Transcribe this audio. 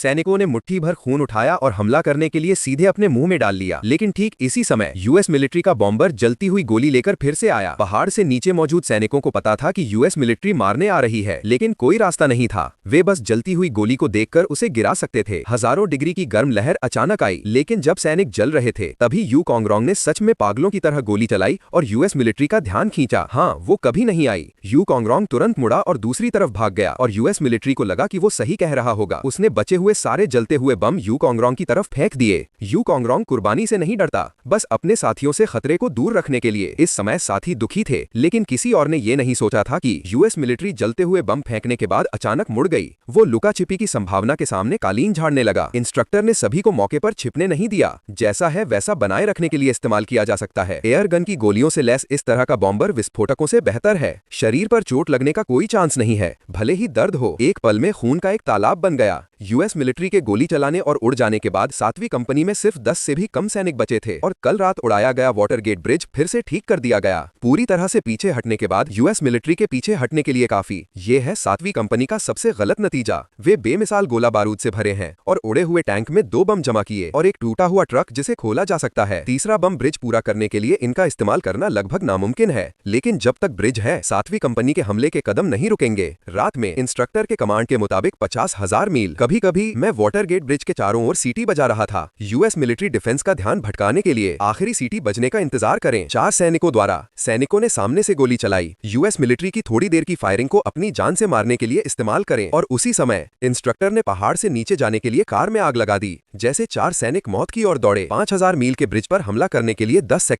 सैनिकों ने मुट्ठी भर खून उठाया और हमला करने के लिए सीधे अपने मुंह में डाल लिया। लेकिन ठीक इसी समय यूएस मिलिट्री का बॉम्बर जलती हुई गोली लेकर फिर से आया। पहाड़ से नीचे मौजूद सैनिकों को पता था कि यूएस मिलिट्री मारने आ रही है, लेकिन कोई रास्ता नहीं था। वे बस जलती हुई गोली को देखकर उसे गिरा सकते थे। हजारों डिग्री की गर्म लहर अचानक आई, लेकिन जब सैनिक जल रहे थे तभी यू कॉन्गरोंग ने सच में पागलों की तरह गोली चलाई और यूएस मिलिट्री का ध्यान खींचा। हाँ, वो कभी नहीं आई। यू कॉन्गरोंग तुरंत मुड़ा और दूसरी तरफ भाग गया और यूएस मिलिट्री को लगा कि वो सही कह रहा होगा। उसने बचे हुए सारे जलते हुए बम यू कॉन्गरोंग की तरफ फेंक दिए। यू कॉन्गरोंग कुर्बानी से नहीं डरता, बस अपने साथियों से खतरे को दूर रखने के लिए। इस समय साथी दुखी थे, लेकिन किसी और ने ये नहीं सोचा था कि यूएस मिलिट्री जलते हुए बम फेंकने के बाद अचानक मुड़ गई। वो लुका छिपी की संभावना के सामने कालीन झाड़ने लगा। इंस्ट्रक्टर ने सभी को मौके पर छिपने नहीं दिया। जैसा है वैसा बनाए रखने के लिए इस्तेमाल किया जा सकता है। एयर गन की गोलियों से लैस इस तरह का बॉम्बर विस्फोटकों से बेहतर है। शरीर पर चोट लगने का कोई चांस नहीं है, भले ही दर्द हो। एक पल में खून का एक तालाब बन गया। यूएस मिलिट्री के गोली चलाने और उड़ जाने के बाद 7वीं कंपनी में सिर्फ 10 से भी कम सैनिक बचे थे और कल रात उड़ाया गया वाटरगेट ब्रिज फिर से ठीक कर दिया गया। पूरी तरह से पीछे हटने के बाद यूएस मिलिट्री के पीछे हटने के लिए काफी। ये है 7वीं कंपनी का सबसे गलत नतीजा। वे बेमिसाल गोला बारूद से भरे हैं और उड़े हुए टैंक में 2 बम जमा किए और एक टूटा हुआ ट्रक जिसे खोला जा सकता है। तीसरा बम ब्रिज पूरा करने के लिए इनका इस्तेमाल करना लगभग नामुमकिन है, लेकिन जब तक ब्रिज है 7वीं कंपनी के हमले के कदम नहीं रुकेंगे। रात में इंस्ट्रक्टर के कमांड के मुताबिक 50,000 मील। कभी कभी मैं वाटरगेट ब्रिज के चारों ओर सीटी बजा रहा था। यूएस मिलिट्री डिफेंस का ध्यान भटकाने के लिए आखिरी सीटी बजने का इंतजार करें। 4 सैनिकों द्वारा। सैनिकों ने सामने से गोली चलाई। यूएस मिलिट्री की थोड़ी देर की फायरिंग को अपनी जान से मारने के लिए इस्तेमाल करें और उसी समय इंस्ट्रक्टर ने पहाड़ से नीचे जाने के लिए कार में आग लगा दी। जैसे 4 सैनिक मौत की ओर दौड़े। 5,000 मील के ब्रिज पर हमला करने के लिए 10 सेकंड